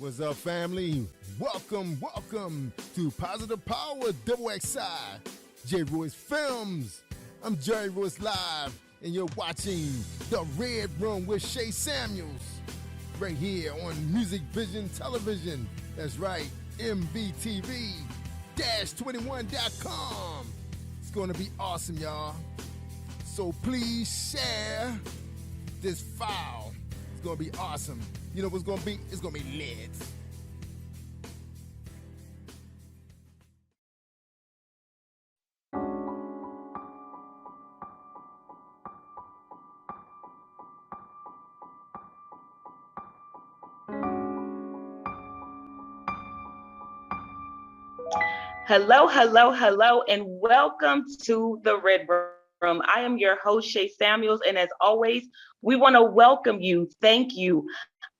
What's up, family? Welcome to Positive Power Double XI, J. Royce Films. I'm Jerry Royce Live, and you're watching The Red Room with Shay Samuels, right here on Music Vision Television. That's right, MVTV-21.com. It's going to be awesome, y'all. So please share this file. It's going to be awesome. You know what's going to be? It's going to be lit. Hello, and welcome to the Red Room. I am your host, Shay Samuels, and as always, we want to welcome you. Thank you.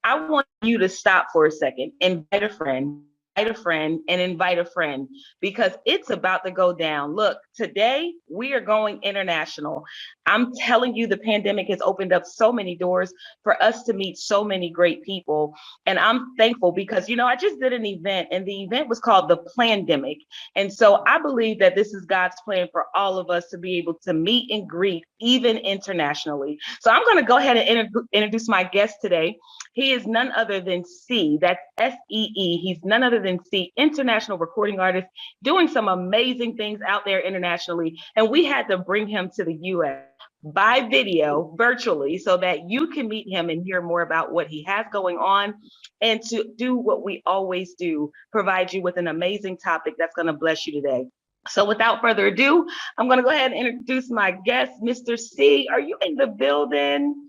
I want you to stop for a second, invite a friend, and invite a friend, because it's about to go down. Look, today we are going international. I'm telling you, the pandemic has opened up so many doors for us to meet so many great people. And I'm thankful because, I just did an event, and the event was called the Plandemic. And so I believe that this is God's plan for all of us to be able to meet and greet, even internationally. So I'm going to go ahead and introduce my guest today. He is none other than See, that's S-E-E. He's none other than See, international recording artist, doing some amazing things out there internationally. And we had to bring him to the U.S. by video, virtually, so that you can meet him and hear more about what he has going on, and to do what we always do, provide you with an amazing topic that's going to bless you today. So without further ado, I'm going to go ahead and introduce my guest, Mr. See. Are you in the building?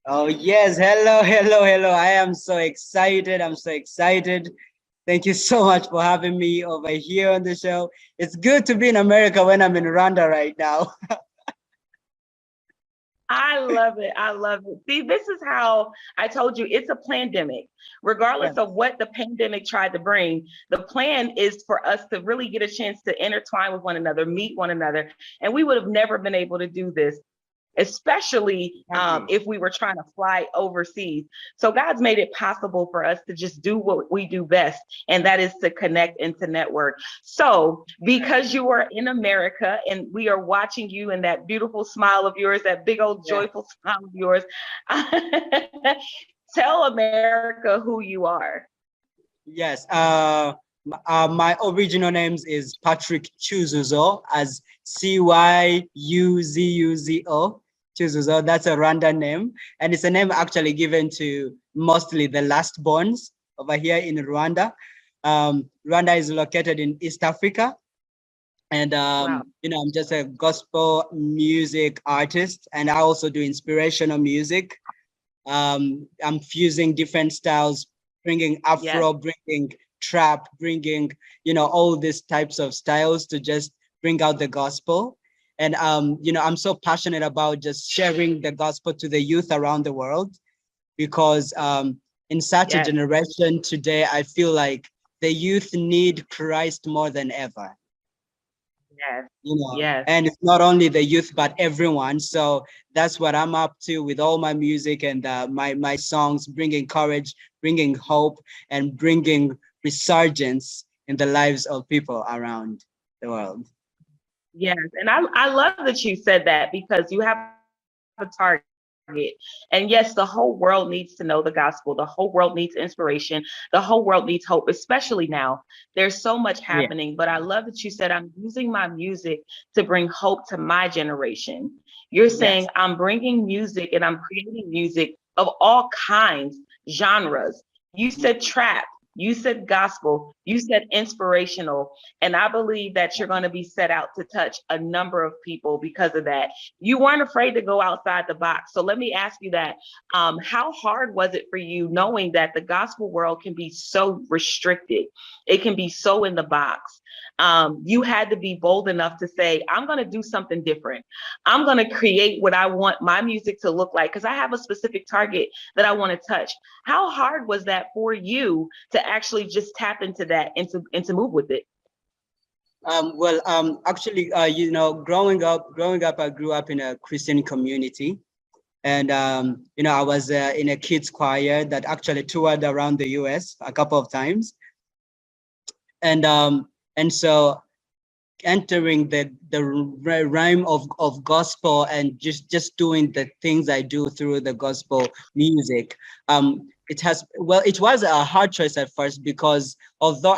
Oh, yes. Hello. I am so excited. I'm so excited. Thank you so much for having me over here on the show. It's good to be in America when I'm in Rwanda right now. I love it. See, this is how I told you, it's a pandemic. Regardless of what the pandemic tried to bring, the plan is for us to really get a chance to intertwine with one another, meet one another. And we would have never been able to do this, especially if we were trying to fly overseas. So God's made it possible for us to just do what we do best, and that is to connect and to network. So because you are in America and we are watching you and that beautiful smile of yours, that big old joyful smile of yours, tell America who you are. Yes. My original name is Patrick Cyuzuzo, as Cyuzuzo. Cyuzuzo, that's a Rwandan name. And it's a name actually given to mostly the last borns over here in Rwanda. Rwanda is located in East Africa. And, I'm just a gospel music artist, and I also do inspirational music. I'm fusing different styles, bringing Afro, bringing trap, bringing, all these types of styles to just bring out the gospel. And, I'm so passionate about just sharing the gospel to the youth around the world, because in such a generation today, I feel like the youth need Christ more than ever. And it's not only the youth, but everyone. So that's what I'm up to with all my music and my songs, bringing courage, bringing hope, and bringing resurgence in the lives of people around the world. Yes, and I love that you said that, because you have a target. And yes, the whole world needs to know the gospel. The whole world needs inspiration. The whole world needs hope, especially now. There's so much happening, but I love that you said, I'm using my music to bring hope to my generation. You're saying I'm bringing music and I'm creating music of all kinds, genres. You said trap. You said gospel, you said inspirational, and I believe that you're going to be set out to touch a number of people because of that. You weren't afraid to go outside the box. So let me ask you that. How hard was it for you knowing that the gospel world can be so restricted? It can be so in the box. You had to be bold enough to say, I'm going to do something different. I'm going to create what I want my music to look like, because I have a specific target that I want to touch. How hard was that for you to actually just tap into that and to move with it? Actually, growing up, I grew up in a Christian community. And I was in a kids choir that actually toured around the US a couple of times. And so entering the rhyme of gospel and just doing the things I do through the gospel music. It was a hard choice at first, because although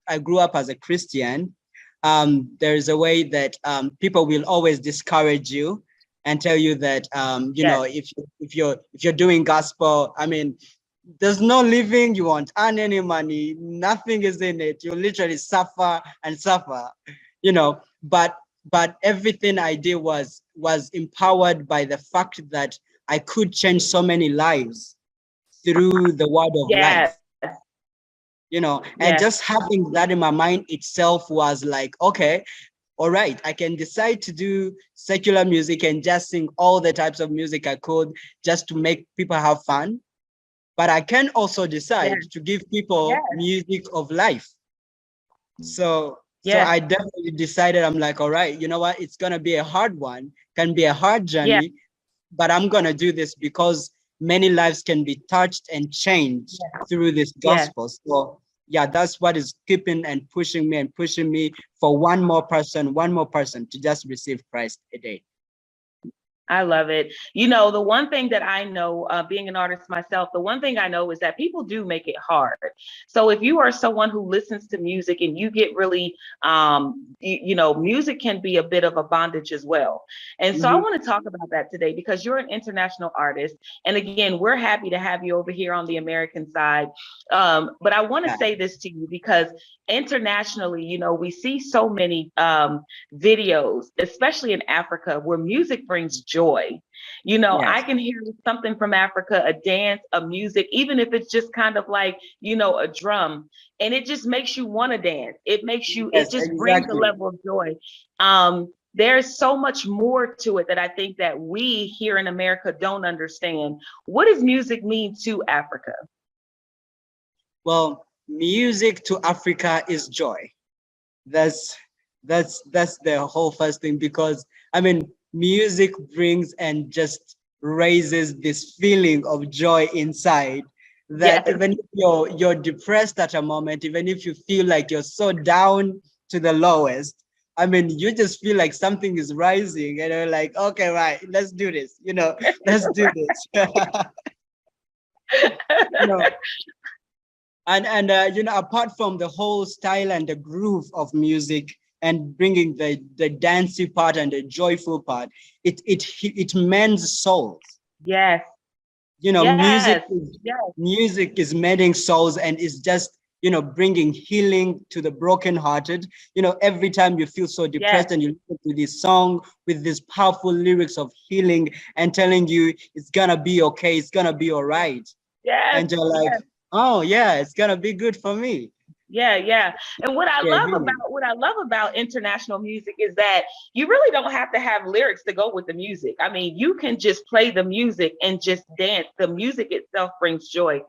I grew up as a Christian, there's a way that people will always discourage you and tell you that if you're doing gospel, I mean, there's no living, you won't earn any money, nothing is in it, you literally suffer and suffer, but everything I did was empowered by the fact that I could change so many lives through the word of life, and just having that in my mind itself was like, okay, all right, I can decide to do secular music and just sing all the types of music I could just to make people have fun. But I can also decide to give people music of life. So I definitely decided, I'm like, all right, you know what? It's going to be a hard one, can be a hard journey, but I'm going to do this because many lives can be touched and changed through this gospel. So yeah, that's what is keeping and pushing me for one more person to just receive Christ a day. I love it. The one thing that I know, being an artist myself, the one thing I know is that people do make it hard. So if you are someone who listens to music and you get really, music can be a bit of a bondage as well. And so I want to talk about that today because you're an international artist. And again, we're happy to have you over here on the American side. But I want to say this to you because internationally, we see so many videos, especially in Africa, where music brings joy. I can hear something from Africa, a dance, a music, even if it's just kind of like, a drum, and it just makes you want to dance. It makes you, it just brings a level of joy. There's so much more to it that I think that we here in America don't understand. What does music mean to Africa? Well, music to Africa is joy. That's the whole first thing, because I mean, music brings and just raises this feeling of joy inside that even if you're depressed at a moment, even if you feel like you're so down to the lowest, I mean, you just feel like something is rising and you're like, okay, right, let's do this, let's do this. And apart from the whole style and the groove of music and bringing the dancey part and the joyful part, it mends souls. Yes. Music is mending souls and is just bringing healing to the brokenhearted. Every time you feel so depressed and you listen to this song with these powerful lyrics of healing and telling you it's gonna be okay, it's gonna be all right. And you're like, oh yeah, it's gonna be good for me. Yeah. And what I love about international music is that you really don't have to have lyrics to go with the music. I mean, you can just play the music and just dance. The music itself brings joy.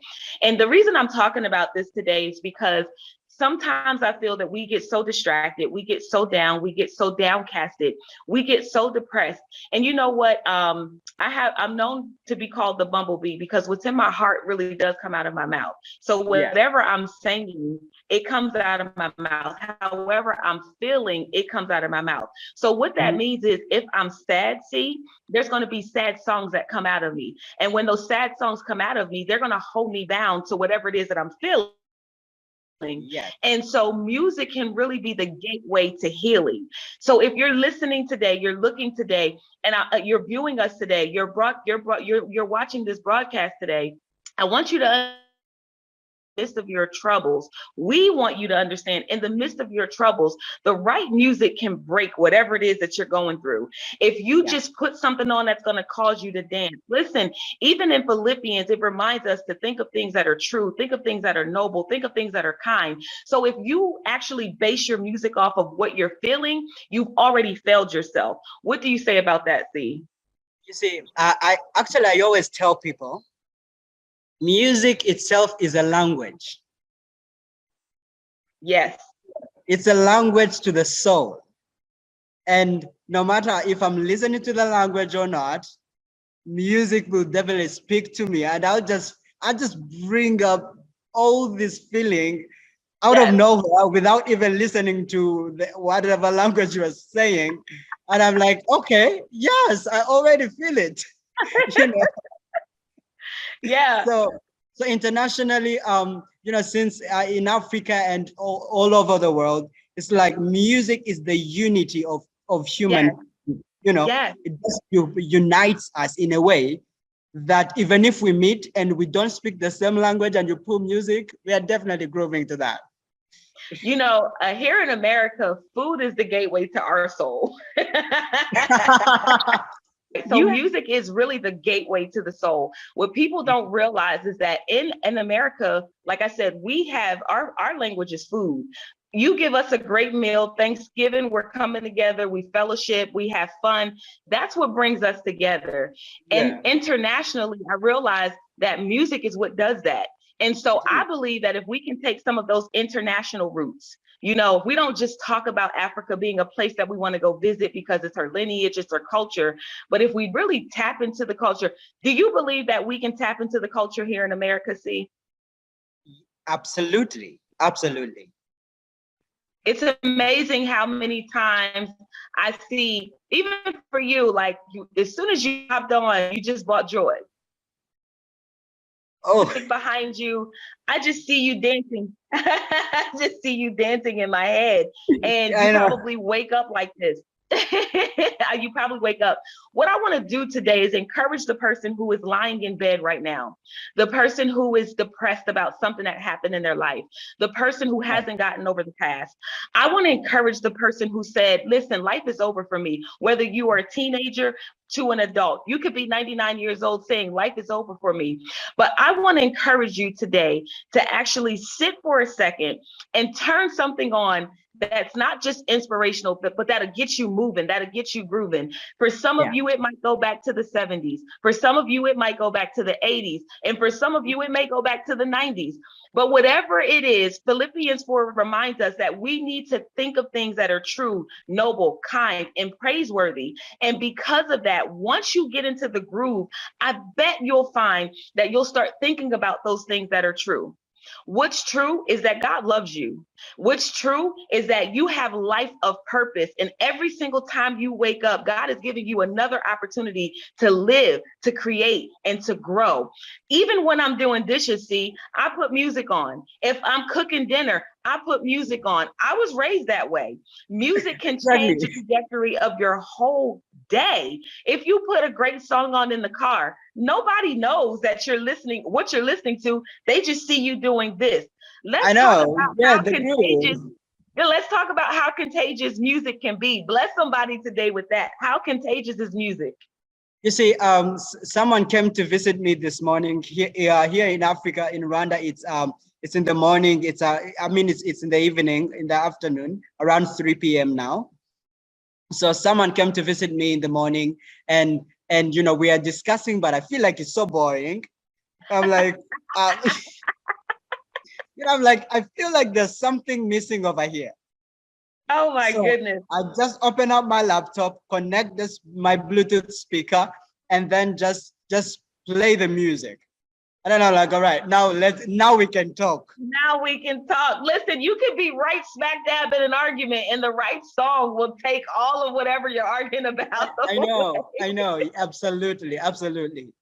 And the reason I'm talking about this today is because sometimes I feel that we get so distracted, we get so down, we get so downcasted, we get so depressed. And you know what? I'm known to be called the bumblebee because what's in my heart really does come out of my mouth. So whatever I'm saying, it comes out of my mouth. However I'm feeling, it comes out of my mouth. So what that means is if I'm sad, there's going to be sad songs that come out of me. And when those sad songs come out of me, they're going to hold me bound to whatever it is that I'm feeling. And so music can really be the gateway to healing. So if you're listening today, you're looking today, and you're viewing us today, you're watching this broadcast today, I want you to midst of your troubles, we want you to understand in the midst of your troubles, the right music can break whatever it is that you're going through. If you just put something on that's going to cause you to dance. Listen, even in Philippians, it reminds us to think of things that are true, think of things that are noble, think of things that are kind. So if you actually base your music off of what you're feeling, you've already failed yourself. What do you say about that, C? You see, I always tell people, music itself is a language. Yes. It's a language to the soul. And no matter if I'm listening to the language or not, music will definitely speak to me, and I just bring up all this feeling out of Yes. nowhere without even listening to whatever language you are saying. And I'm like, okay, yes, I already feel it. you know. Yeah. So internationally, since in Africa and all over the world, it's like music is the unity of human. Yes. Yes. It just unites us in a way that even if we meet and we don't speak the same language and you pull music, we are definitely grooving to that. Here in America, food is the gateway to our soul. So You music is really the gateway to the soul. What people don't realize is that in America, like I said, we have our language is food. You give us a great meal, Thanksgiving, we're coming together, we fellowship, we have fun. That's what brings us together. And Yeah. internationally, I realize that music is what does that. And so I believe that if we can take some of those international roots, we don't just talk about Africa being a place that we want to go visit because it's her lineage, it's her culture. But if we really tap into the culture, do you believe that we can tap into the culture here in America? See, Absolutely. Absolutely. it's amazing how many times I see, even for you, like as soon as you hopped on, you just bought joy. Oh, Behind you, I just see you dancing. I just see you dancing in my head. And you I know. probably wake up like this. You probably wake up. What I want to do today is encourage the person who is lying in bed right now, the person who is depressed about something that happened in their life, the person who hasn't gotten over the past. I want to encourage the person who said, listen, life is over for me. Whether you are a teenager to an adult, you could be 99 years old saying life is over for me. But I want to encourage you today to actually sit for a second and turn something on that's not just inspirational, but that'll get you moving, that'll get you grooving. For some of Yeah. you, it might go back to the 70s. For some of you, it might go back to the 80s. And for some of you, it may go back to the 90s. But whatever it is, Philippians 4 reminds us that we need to think of things that are true, noble, kind, and praiseworthy. And because of that, once you get into the groove, I bet you'll find that you'll start thinking about those things that are true. What's true is that God loves you. What's true is that you have life of purpose. And every single time you wake up, God is giving you another opportunity to live, to create, and to grow. Even when I'm doing dishes, see, I put music on. If I'm cooking dinner, I put music on. I was raised that way. Music can change the Exactly. trajectory of your whole day. If you put a great song on in the car, nobody knows that you're listening, what you're listening to. They just see you doing this. I Let's talk know. about Yeah, how the contagious. groove. Let's talk about how contagious music can be. Bless somebody today with that. How contagious is music? You see, someone came to visit me this morning here in Africa, in Rwanda. It's in the morning. It's in the evening, in the afternoon, around 3 p.m. now. So someone came to visit me in the morning, and we are discussing, but I feel like it's so boring. I'm like, uh, I'm like, I feel like there's something missing over here. Oh my So goodness. I just open up my laptop, connect my Bluetooth speaker, and then just play the music. And then I'm like, all right, now we can talk. Now we can talk. Listen, you could be right smack dab in an argument, and the right song will take all of whatever you're arguing about. I know, absolutely, absolutely.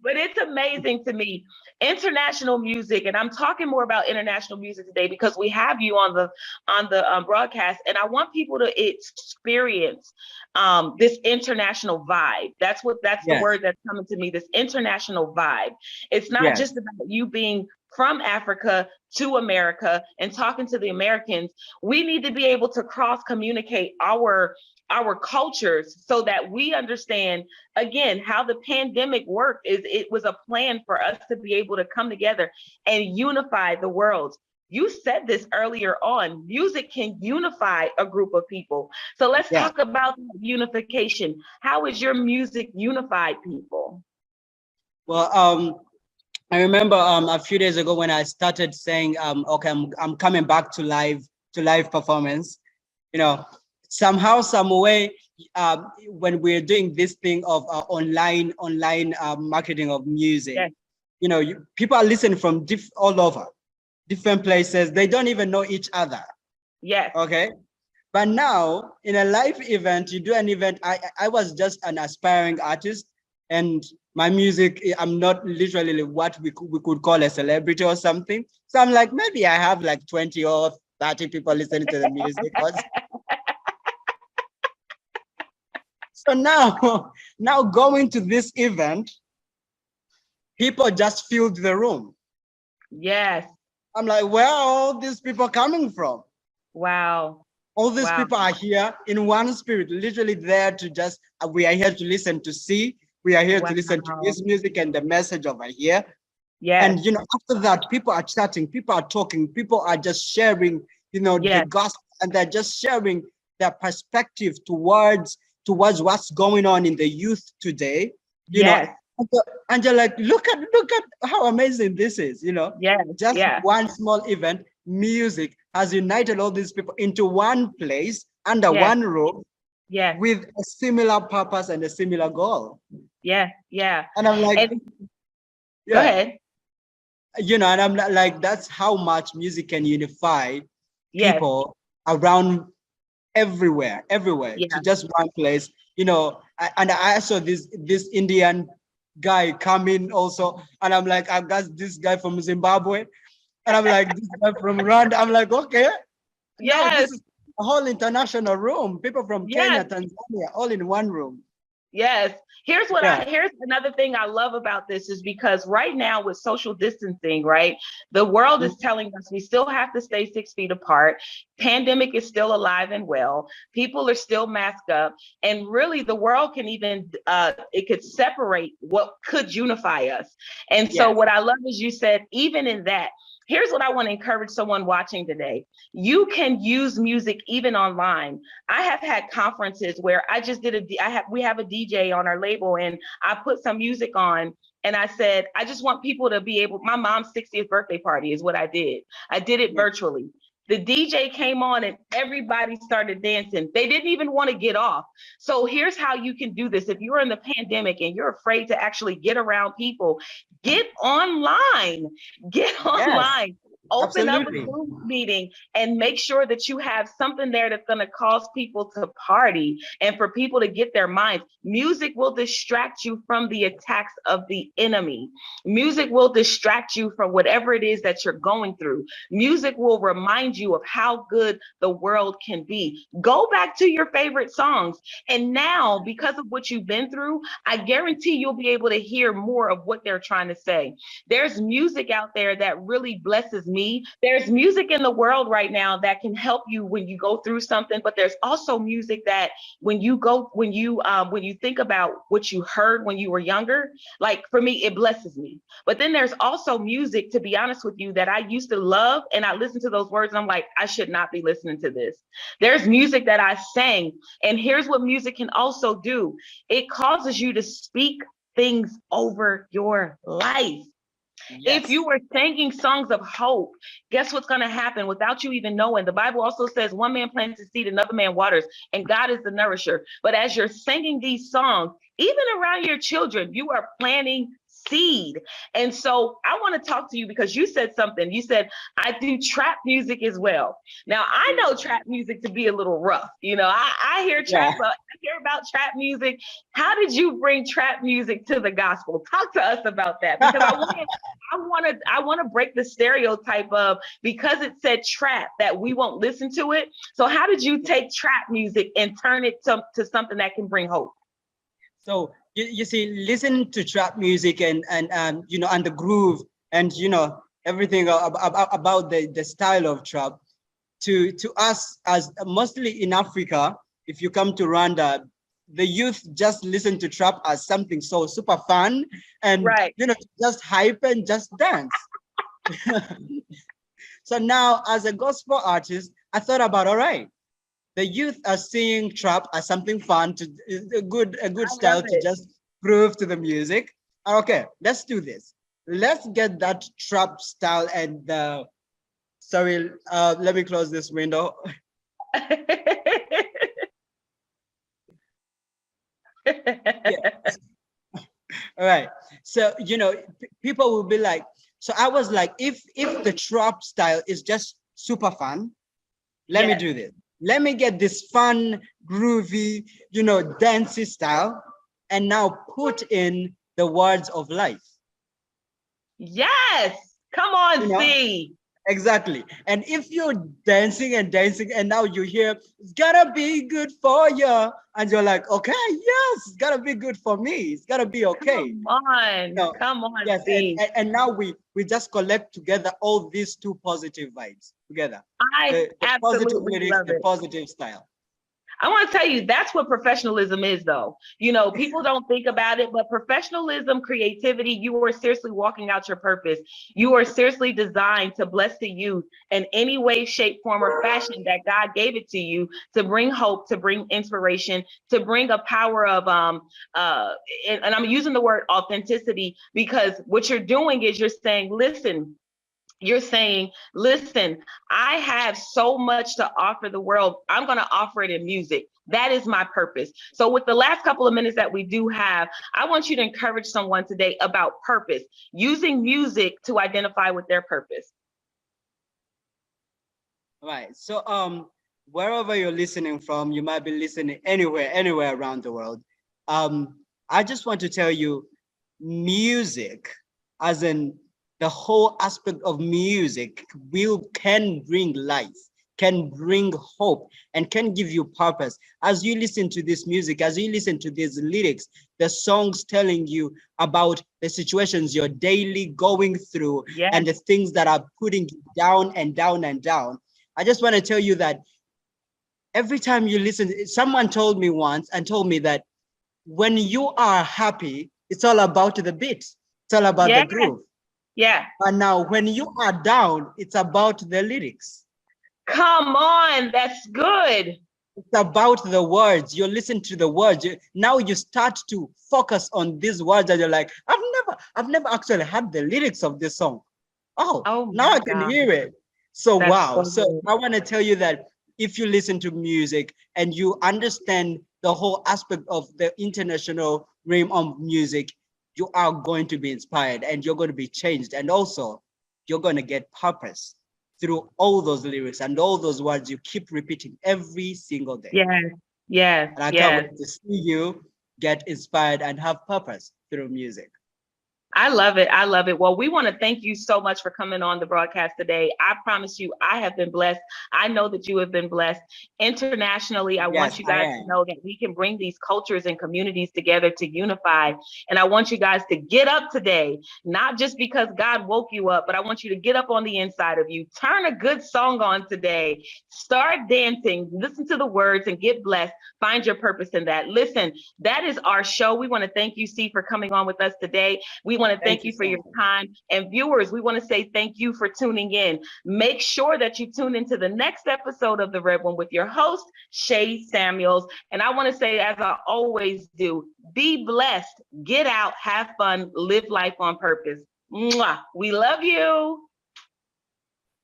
But it's amazing to me. International music, and I'm talking more about international music today because we have you on the broadcast, and I want people to experience this international vibe. That's the Yes, word that's coming to me. This international vibe. It's not yes, just about you being from Africa to America and talking to the Americans. We need to be able to cross communicate our cultures so that we understand again how the pandemic worked. Is it was a plan for us to be able to come together and unify the world. You said this earlier on, music can unify a group of people. So let's yes. talk about unification. How is your music unified people? Well, I remember a few days ago when I started saying, okay, I'm coming back to live performance. You know, somehow, some way, when we're doing this thing of online marketing of music, Yes. you know, people are listening from all over, different places. They don't even know each other. Yes. Okay. But now in a live event, you do an event. I was just an aspiring artist, and my music, I'm not literally what we could call a celebrity or something. So I'm like, maybe I have like 20 or 30 people listening to the music. So now, now going to this event, people just filled the room. Yes. I'm like, where are all these people coming from? Wow. All these Wow. people are here in one spirit, literally there to just, we are here to listen to see, we are here to listen to his music and the message over here. Yes. And, you know, after that, people are chatting, people are talking, people are just sharing, you know, the gospel, and they're just sharing their perspective towards what's going on in the youth today, you know. And you're like, look at how amazing this is, you know. Just one small event, music has united all these people into one place under one roof, with a similar purpose and a similar goal. Yeah. And I'm like, go ahead. You know, and I'm like, that's how much music can unify people around everywhere to just one place, you know. And I saw this Indian guy come in also, and I'm like, I've got this guy from Zimbabwe, and I'm like, this guy from Rwanda. I'm like, okay, now this is a whole international room, people from Kenya, Tanzania, all in one room. Yes. Here's another thing I love about this is because right now with social distancing, right, the world is telling us we still have to stay 6 feet apart. Pandemic is still alive and well. People are still masked up. And really the world can even, it could separate what could unify us. And so what I love is you said, even in that, here's what I want to encourage someone watching today. You can use music even online. I have had conferences where I just we have a DJ on our label, and I put some music on, and I said, I just want people to be able, my mom's 60th birthday party is what I did. I did it virtually. The DJ came on and everybody started dancing. They didn't even want to get off. So here's how you can do this. If you're in the pandemic and you're afraid to actually get around people, get online. Open up a Zoom meeting and make sure that you have something there that's going to cause people to party and for people to get their minds. Music will distract you from the attacks of the enemy. Music will distract you from whatever it is that you're going through. Music will remind you of how good the world can be. Go back to your favorite songs. And now, because of what you've been through, I guarantee you'll be able to hear more of what they're trying to say. There's music out there that really blesses me. There's music in the world right now that can help you when you go through something, but there's also music that when you think about what you heard when you were younger, like for me, it blesses me. But then there's also music, to be honest with you, that I used to love, and I listen to those words and I'm like, I should not be listening to this. There's music that I sang, and here's what music can also do. It causes you to speak things over your life. If you were singing songs of hope, guess what's going to happen without you even knowing? The Bible also says one man plants a seed, another man waters, and God is the nourisher. But as you're singing these songs, even around your children, you are planting seed. And so I want to talk to you because you said something. You said, I do trap music as well. Now, I know trap music to be a little rough. You know, I hear trap, I hear about trap music. How did you bring trap music to the gospel? Talk to us about that, because I want to break the stereotype of, because it said trap, that we won't listen to it. So how did you take trap music and turn it to something that can bring hope? So you see, listen to trap music and you know, and the groove and, you know, everything about the style of trap, to us, as mostly in Africa, if you come to Rwanda, the youth just listen to trap as something so super fun and you know, just hype and just dance. So now, as a gospel artist, I thought about, all right, the youth are seeing trap as something fun, to a good style to just groove to the music. Okay, let's do this. Let's get that trap style and sorry, let me close this window. Yeah. All right. So, people will be like, so I was like, if the trap style is just super fun, let me Yes. do this. Let me get this fun, groovy, dancey style, and now put in the words of life. Yes. Come You on, know, see. Exactly. And if you're dancing and dancing, and now you hear, it's gotta be good for you. And you're like, okay, yes, it's gotta be good for me. It's gotta be okay. Come on. No, Come on, yes, see. and now we just collect together all these two positive vibes together. I The positive absolutely lyrics, love the it. positive style. I want to tell you, that's what professionalism is, though. People don't think about it, but professionalism, creativity, you are seriously walking out your purpose. You are seriously designed to bless the youth in any way, shape, form, or fashion that God gave it to you to bring hope, to bring inspiration, to bring a power of, and I'm using the word authenticity because what you're doing is you're saying, listen, I have so much to offer the world. I'm going to offer it in music. That is my purpose. So with the last couple of minutes that we do have, I want you to encourage someone today about purpose, using music to identify with their purpose. Right. So wherever you're listening from, you might be listening anywhere around the world. I just want to tell you, music, as in the whole aspect of music, can bring life, can bring hope, and can give you purpose. As you listen to this music, as you listen to these lyrics, the songs telling you about the situations you're daily going through, Yes. and the things that are putting you down and down and down. I just want to tell you that every time you listen, someone told me once that when you are happy, it's all about the beat. It's all about the Yeah. groove. Yeah. But now when you are down, it's about the lyrics. Come on. That's good. It's about the words. You listen to the words. Now you start to focus on these words and you're like, I've never actually had the lyrics of this song. Oh Now I my can God. hear it. So That's wow. so So good. I want to tell you that if you listen to music and you understand the whole aspect of the international realm of music, you are going to be inspired and you're going to be changed. And also, you're going to get purpose through all those lyrics and all those words you keep repeating every single day. Yes. Yes. And I can't Yes. wait to see you get inspired and have purpose through music. I love it. I love it. Well, we want to thank you so much for coming on the broadcast today. I promise you, I have been blessed. I know that you have been blessed. Internationally, I want Yes, you I guys to am. know that we can bring these cultures and communities together to unify. And I want you guys to get up today, not just because God woke you up, but I want you to get up on the inside of you. Turn a good song on today. Start dancing, listen to the words, and get blessed. Find your purpose in that. Listen, that is our show. We want to thank you, C, for coming on with us today. We want to thank Thank you you for so your much. time. And viewers, we want to say thank you for tuning in. Make sure that you tune into the next episode of The Red One with your host, Shay Samuels. And I want to say, as I always do, be blessed, get out, have fun, live life on purpose. Mwah. We love you.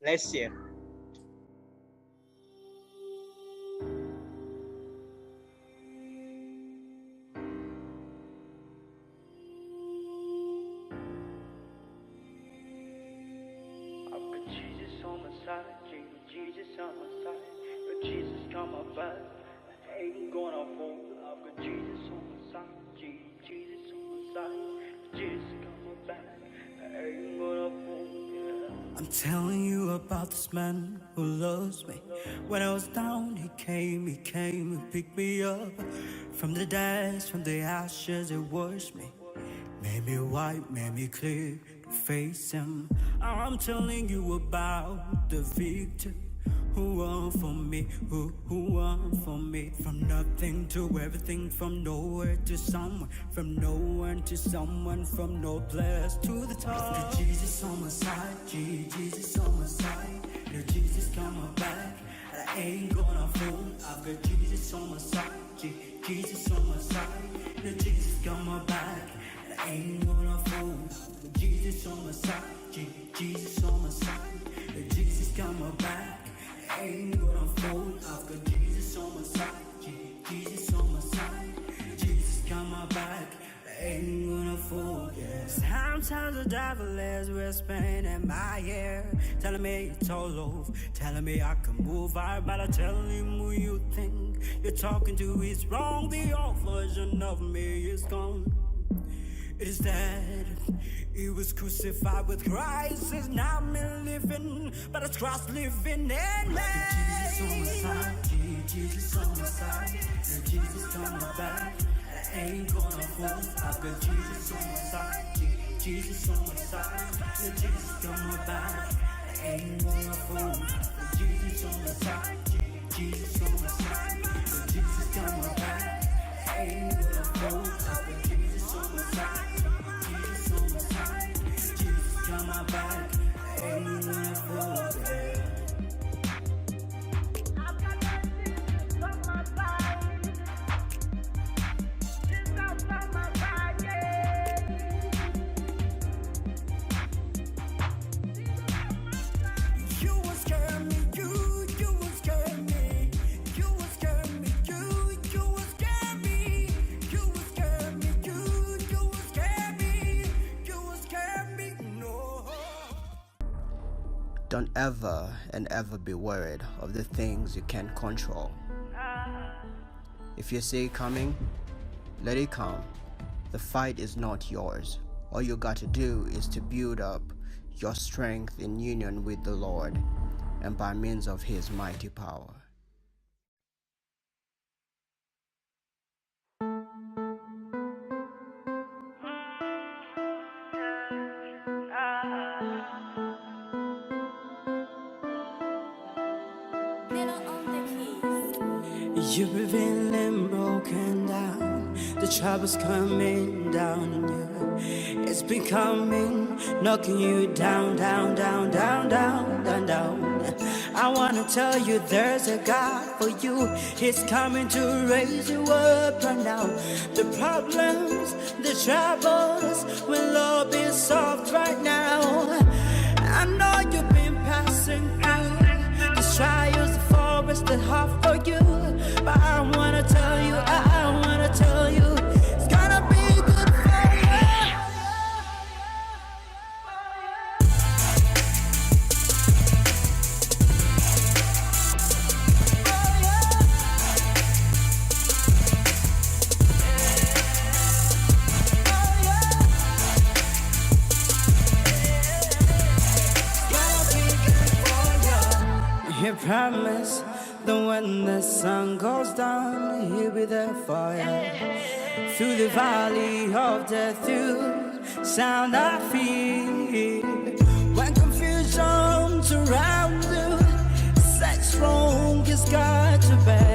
Let's see. Jesus on my side, Jesus on my side. But Jesus got my back. I ain't gonna fall. I've got Jesus on my side, Jesus on my side. But Jesus got my back. I ain't gonna fall. Yeah. I'm telling you about this man who loves me. When I was down, he came and picked me up from the dust, from the ashes, it washed me. Made me white, made me clear to face him. I'm telling you about the victor who won for me, who won for me. From nothing to everything, from nowhere to someone, from no one to someone, from no place to the top. I've got Jesus on my side, Jesus on my side. Yeah, Jesus got my back, and I ain't gonna fall. I've got Jesus on my side, Jesus on my side. Yeah, Jesus got my back. I ain't gonna fall. With Jesus on my side, Jesus on my side. Jesus got my back. I ain't gonna fall. I've got Jesus on my side, Jesus on my side. Jesus got my Sometimes the devil is whispering in my ear, telling me it's all over, telling me I can move out, but I tell him who you think you're talking to is wrong. The old version of me is gone. It is dead. He was crucified with Christ. It's not me living, but it's Christ living in me. Jesus on my side, Jesus on my side. If Jesus coming back, I ain't gonna fool. I've got Jesus on my side, Jesus on my side. If Jesus coming back, I ain't gonna fool. Jesus on my side, Jesus on my side. If Jesus coming back, I ain't gonna fool. I've got Jesus on my side. On my back, ain't gonna fall there. I've got Jesus on my side. Jesus on my side, yeah. You will scare me, you will scare me. You will scare me, you will scare me. You will scare me, you will scare me. You will scare me, no. Don't ever and ever be worried of the things you can't control. If you see it coming, let it come. The fight is not yours. All you got to do is to build up your strength in union with the Lord and by means of His mighty power. You're feeling broken down. The trouble's coming down on you. It's becoming, knocking you down, down, down, down, down, down, down. I wanna tell you there's a God for you. He's coming to raise you up right now. The problems, the troubles will all be solved right now. I know you've been passing through these trials, the forest, the hard for you. But I wanna tell you, I wanna tell you, it's gonna be good for you. He promised that when the sun goes down, He'll be there for you. Through the valley of death, through sound of fear. When confusion surrounds you, such strong is God to bear.